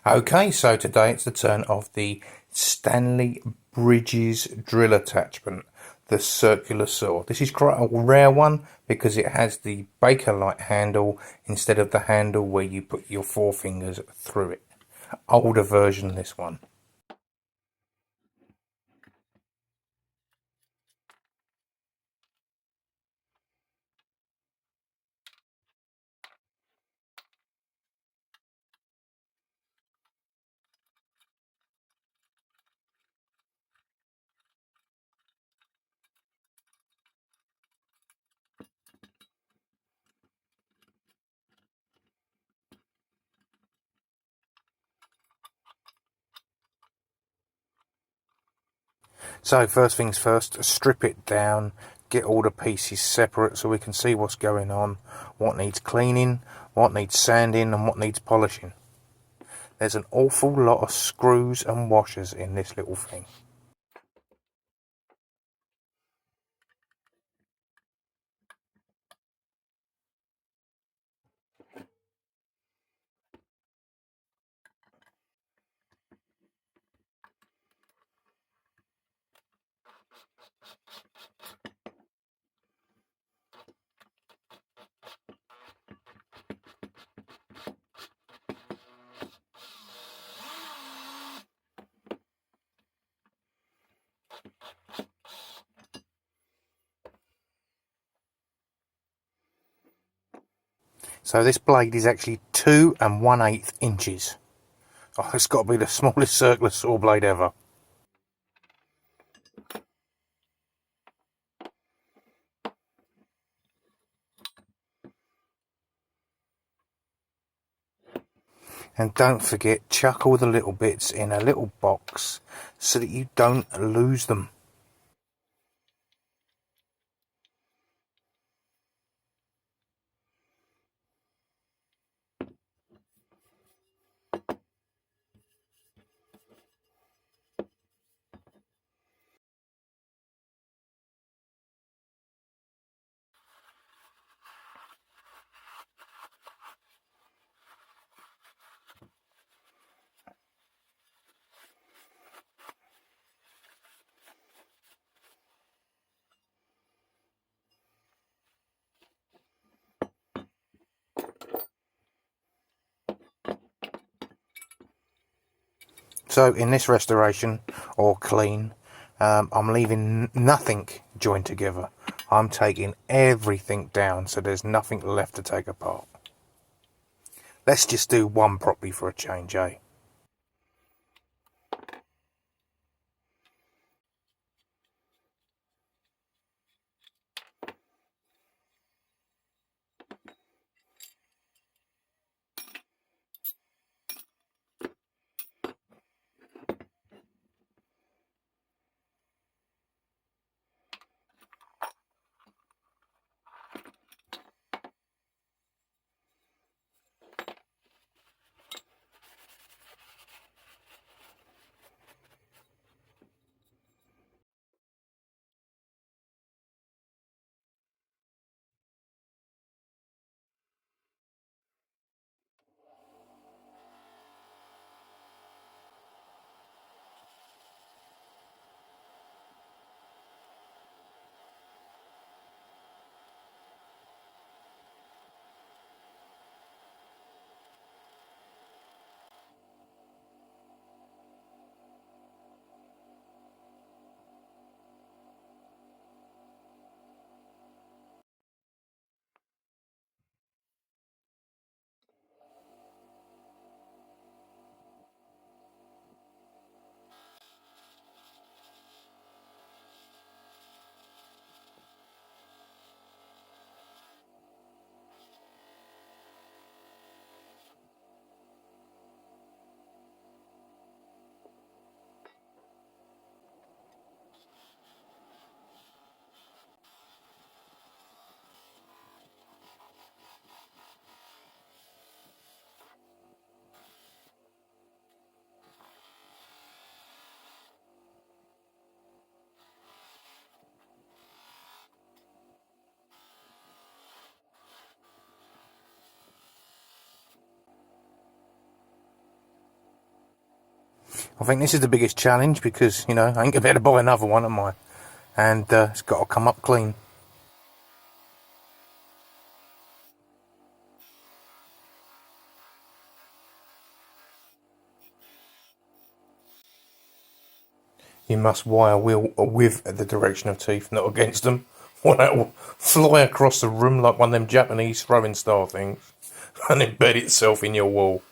Okay, so today it's the turn of the Stanley Bridges drill attachment, the circular saw. This is quite a rare one because it has the Baker-like handle instead of the handle where you put your forefingers through it. Older version, this one. So first things first, strip it down, get all the pieces separate so we can see what's going on, what needs cleaning, what needs sanding and what needs polishing. There's an awful lot of screws and washers in this little thing. So this blade is actually 2 1/8 inches. Oh, it's got to be the smallest circular saw blade ever. And don't forget, chuck all the little bits in a little box so that you don't lose them. So in this restoration, or clean, I'm leaving nothing joined together. I'm taking everything down so there's nothing left to take apart. Let's just do one properly for a change, eh? I think this is the biggest challenge because, you know, I ain't going to be able to buy another one, am I? And it's got to come up clean. You must wire wheel with the direction of teeth, not against them. Or that will fly across the room like one of them Japanese throwing star things and embed itself in your wall.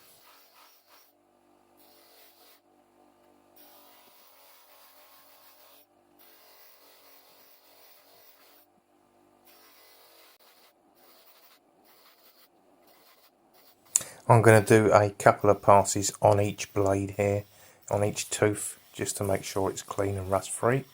I'm going to do a couple of passes on each blade here, on each tooth, just to make sure it's clean and rust free.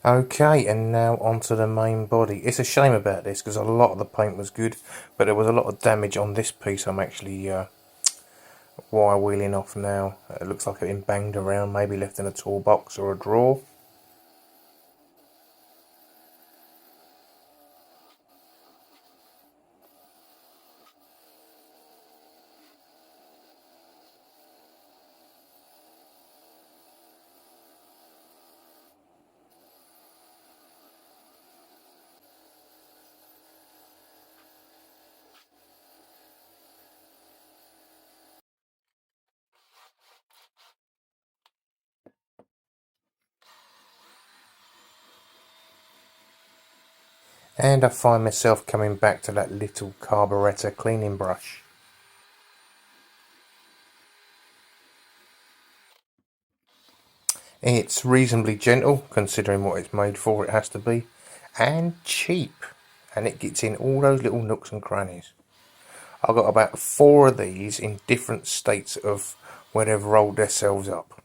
Okay, and now onto the main body. It's a shame about this because a lot of the paint was good, but there was a lot of damage on this piece. I'm actually wire wheeling off now. It looks like it's been banged around, maybe left in a toolbox or a drawer. And I find myself coming back to that little carburettor cleaning brush. It's reasonably gentle, considering what it's made for, it has to be, and cheap. And it gets in all those little nooks and crannies. I've got about 4 of these in different states of where they've rolled themselves up.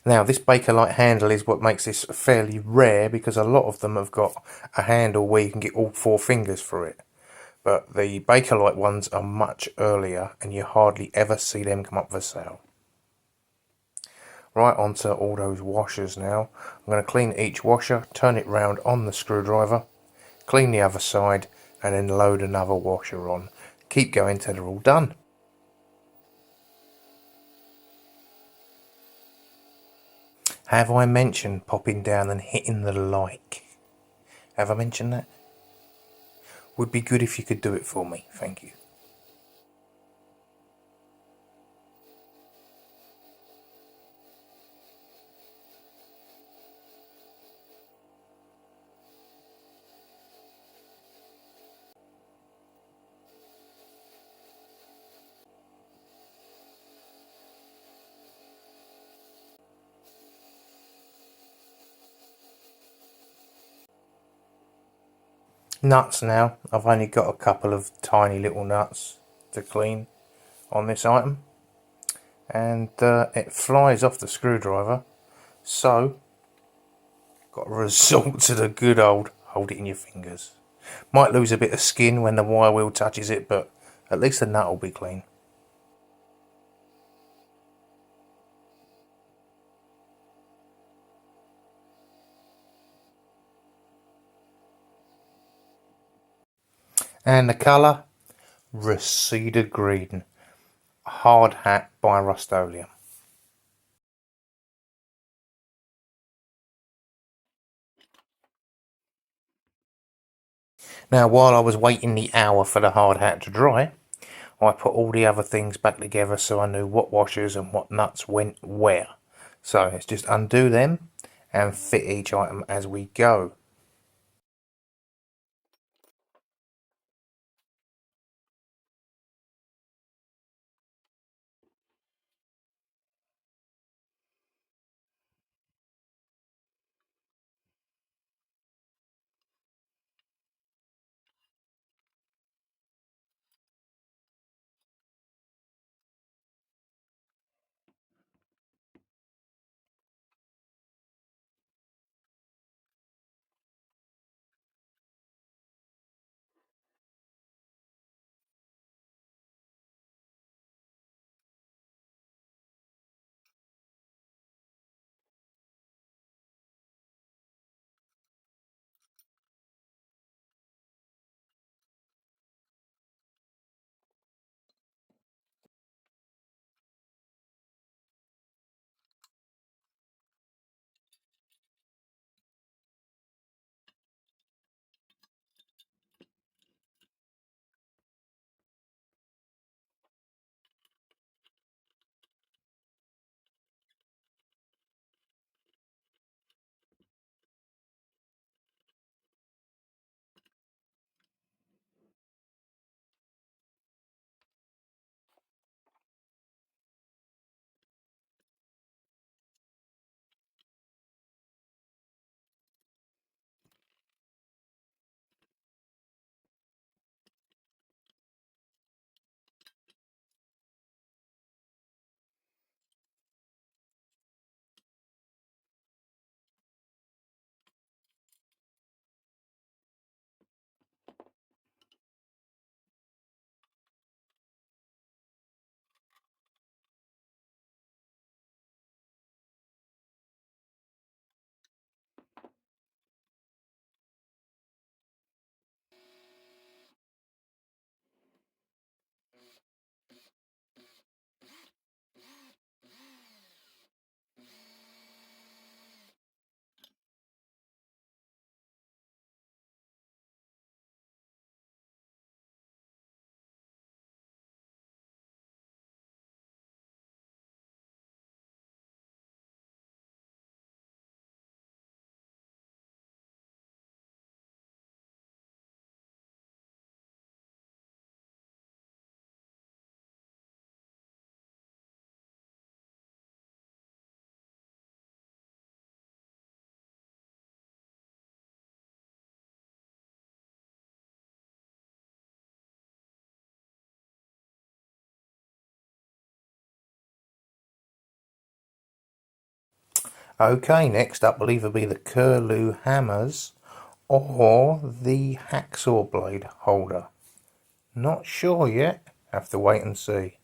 Now, this Bakelite handle is what makes this fairly rare because a lot of them have got a handle where you can get all 4 fingers for it. But the Bakelite ones are much earlier and you hardly ever see them come up for sale. Right, onto all those washers now. I'm going to clean each washer, turn it round on the screwdriver, clean the other side, and then load another washer on. Keep going till they're all done. Have I mentioned popping down and hitting the like? Have I mentioned that? Would be good if you could do it for me, thank you. Nuts now. I've only got a couple of tiny little nuts to clean on this item. And it flies off the screwdriver. So, got to resort to the good old hold it in your fingers. Might lose a bit of skin when the wire wheel touches it, but at least the nut will be clean. And the colour? Reseda Green. Hard Hat by Rust-Oleum. Now, while I was waiting the hour for the hard hat to dry, I put all the other things back together so I knew what washers and what nuts went where. So let's just undo them and fit each item as we go. Okay, next up will either be the curlew hammers or the hacksaw blade holder. Not sure yet. Have to wait and see.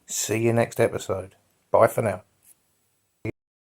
See you next episode. Bye for now.